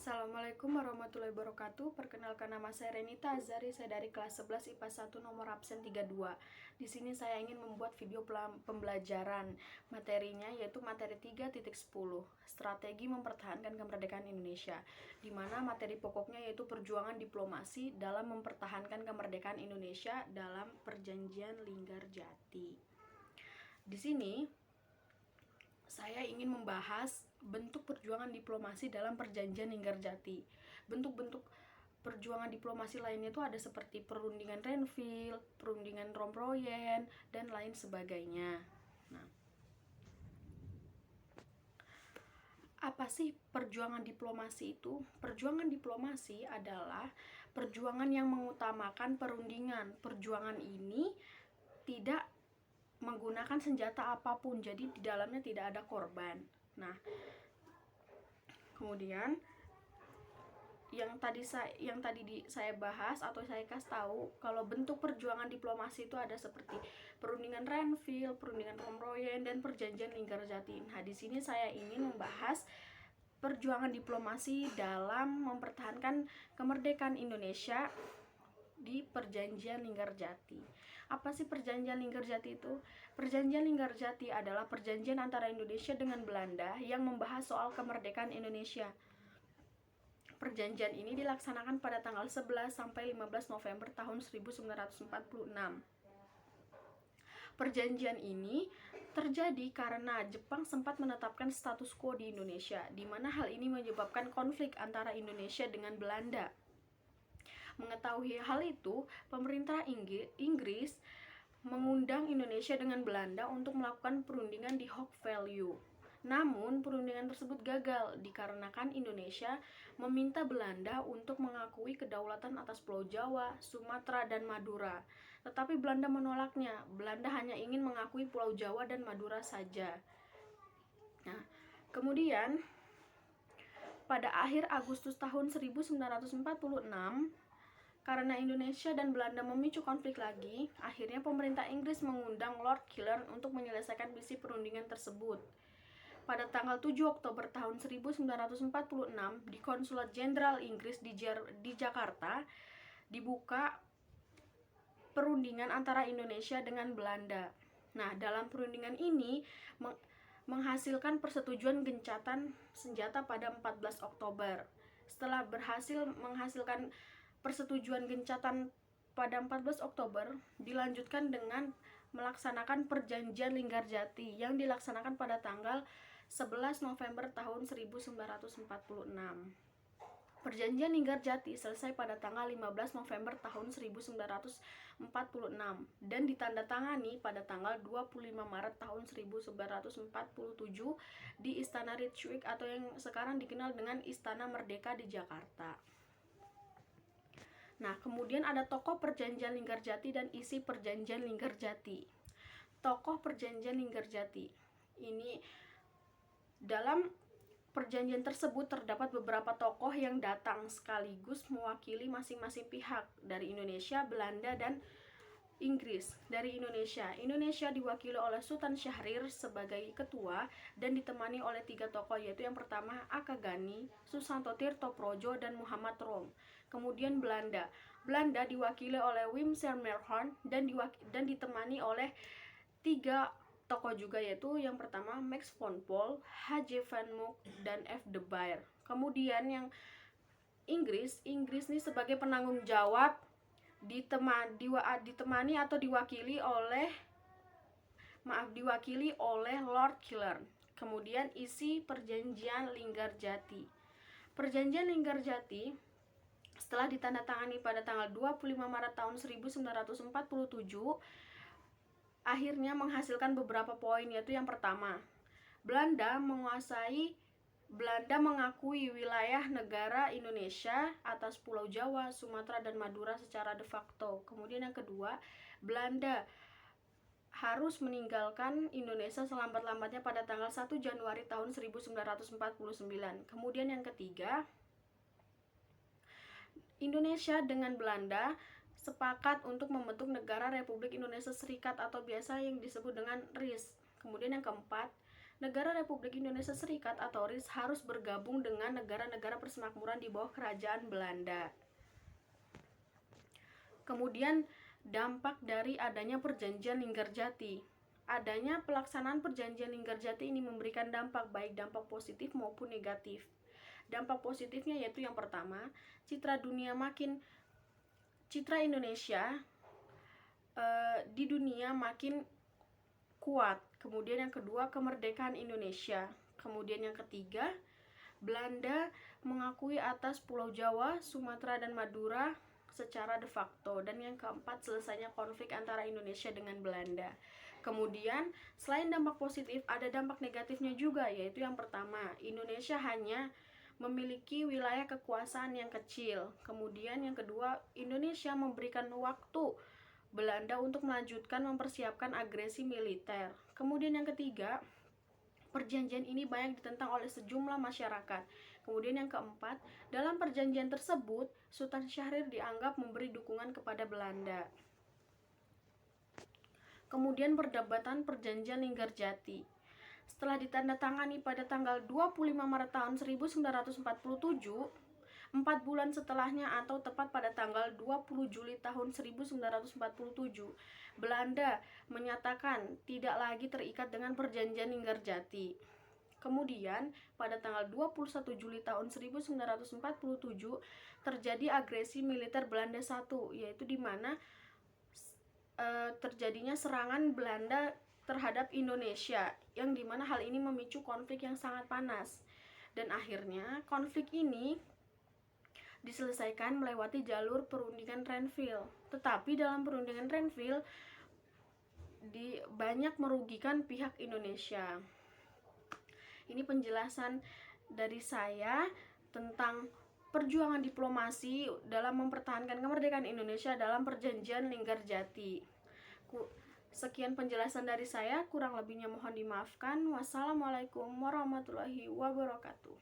Assalamualaikum warahmatullahi wabarakatuh. Perkenalkan, nama saya Renita Azari, saya dari kelas 11 IPA 1 nomor absen 32. Di sini saya ingin membuat video pembelajaran. Materinya yaitu materi 3.10, strategi mempertahankan kemerdekaan Indonesia, di mana materi pokoknya yaitu perjuangan diplomasi dalam mempertahankan kemerdekaan Indonesia dalam Perjanjian Linggarjati. Di sini saya ingin membahas bentuk perjuangan diplomasi dalam Perjanjian Linggarjati. Bentuk-bentuk perjuangan diplomasi lainnya itu ada seperti perundingan Renville, perundingan Romproyen, dan lain sebagainya. Nah, apa sih perjuangan diplomasi itu? Perjuangan diplomasi adalah perjuangan yang mengutamakan perundingan. Perjuangan ini tidak menggunakan senjata apapun, jadi di dalamnya tidak ada korban. Nah, kemudian yang tadi saya bahas atau saya kasih tahu kalau bentuk perjuangan diplomasi itu ada seperti perundingan Renville, perundingan Romproyen, dan Perjanjian Linggarjati. Nah, di sini saya ingin membahas perjuangan diplomasi dalam mempertahankan kemerdekaan Indonesia di Perjanjian Linggarjati. Apa sih Perjanjian Linggarjati itu? Perjanjian Linggarjati adalah perjanjian antara Indonesia dengan Belanda yang membahas soal kemerdekaan Indonesia. Perjanjian ini dilaksanakan pada tanggal 11 sampai 15 November tahun 1946. Perjanjian ini terjadi karena Jepang sempat menetapkan status quo di Indonesia, di mana hal ini menyebabkan konflik antara Indonesia dengan Belanda. Mengetahui hal itu, pemerintah Inggris mengundang Indonesia dengan Belanda untuk melakukan perundingan di Hock Value. Namun, perundingan tersebut gagal dikarenakan Indonesia meminta Belanda untuk mengakui kedaulatan atas Pulau Jawa, Sumatera, dan Madura. Tetapi Belanda menolaknya. Belanda hanya ingin mengakui Pulau Jawa dan Madura saja. Nah, kemudian pada akhir Agustus tahun 1946, karena Indonesia dan Belanda memicu konflik lagi, akhirnya pemerintah Inggris mengundang Lord Killen untuk menyelesaikan misi perundingan tersebut. Pada tanggal 7 Oktober tahun 1946, di Konsulat Jenderal Inggris di Jakarta dibuka perundingan antara Indonesia dengan Belanda. Nah, dalam perundingan ini menghasilkan persetujuan gencatan senjata pada 14 Oktober. Setelah berhasil menghasilkan persetujuan gencatan pada 14 Oktober, dilanjutkan dengan melaksanakan Perjanjian Linggarjati yang dilaksanakan pada tanggal 11 November tahun 1946. Perjanjian Linggarjati selesai pada tanggal 15 November tahun 1946 dan ditandatangani pada tanggal 25 Maret tahun 1947 di Istana Rijswijk atau yang sekarang dikenal dengan Istana Merdeka di Jakarta. Nah, kemudian ada tokoh Perjanjian Linggarjati dan isi Perjanjian Linggarjati. Tokoh Perjanjian Linggarjati ini, dalam perjanjian tersebut terdapat beberapa tokoh yang datang sekaligus mewakili masing-masing pihak dari Indonesia, Belanda, dan Inggris. Dari Indonesia diwakili oleh Sultan Syahrir sebagai ketua dan ditemani oleh 3 tokoh, yaitu yang pertama Akagani, Susanto Tirtoprojo, dan Muhammad Rom. Kemudian Belanda diwakili oleh Wim Sermerhorn dan ditemani oleh 3 tokoh juga, yaitu yang pertama Max von Paul, H.J. van Mook, dan F. de Beer. Kemudian yang Inggris nih sebagai penanggung jawab ditemani atau diwakili oleh Lord Killen. Kemudian isi Perjanjian Linggarjati. Perjanjian Linggarjati setelah ditandatangani pada tanggal 25 Maret tahun 1947, akhirnya menghasilkan beberapa poin, yaitu yang pertama, Belanda mengakui wilayah negara Indonesia atas Pulau Jawa, Sumatera, dan Madura secara de facto. Kemudian yang kedua, Belanda harus meninggalkan Indonesia selambat-lambatnya pada tanggal 1 Januari tahun 1949. Kemudian yang ketiga, Indonesia dengan Belanda sepakat untuk membentuk negara Republik Indonesia Serikat atau biasa yang disebut dengan RIS. Kemudian yang keempat, negara Republik Indonesia Serikat atau RIS harus bergabung dengan negara-negara persemakmuran di bawah kerajaan Belanda. Kemudian dampak dari adanya perjanjian Linggarjati. Adanya pelaksanaan perjanjian Linggarjati ini memberikan dampak baik dampak positif maupun negatif. Dampak positifnya yaitu yang pertama, citra Indonesia di dunia makin kuat. Kemudian yang kedua, kemerdekaan Indonesia. Kemudian yang ketiga, Belanda mengakui atas Pulau Jawa, Sumatera, dan Madura secara de facto. Dan yang keempat, selesainya konflik antara Indonesia dengan Belanda. Kemudian selain dampak positif, ada dampak negatifnya juga, yaitu yang pertama, Indonesia hanya memiliki wilayah kekuasaan yang kecil. Kemudian yang kedua, Indonesia memberikan waktu Belanda untuk melanjutkan mempersiapkan agresi militer. Kemudian yang ketiga, perjanjian ini banyak ditentang oleh sejumlah masyarakat. Kemudian yang keempat, dalam perjanjian tersebut, Sultan Syahrir dianggap memberi dukungan kepada Belanda. Kemudian perdebatan perjanjian Linggarjati. Setelah ditandatangani pada tanggal 25 Maret tahun 1947, 4 bulan setelahnya atau tepat pada tanggal 20 Juli tahun 1947, Belanda menyatakan tidak lagi terikat dengan perjanjian Linggarjati. Kemudian pada tanggal 21 Juli tahun 1947 terjadi agresi militer Belanda I, yaitu di mana terjadinya serangan Belanda terhadap Indonesia, yang dimana hal ini memicu konflik yang sangat panas. Dan akhirnya konflik ini diselesaikan melewati jalur perundingan Renville. Tetapi dalam perundingan Renville banyak merugikan pihak Indonesia. Ini penjelasan dari saya tentang perjuangan diplomasi dalam mempertahankan kemerdekaan Indonesia dalam perjanjian Linggarjati. Sekian penjelasan dari saya, kurang lebihnya mohon dimaafkan. Wassalamualaikum warahmatullahi wabarakatuh.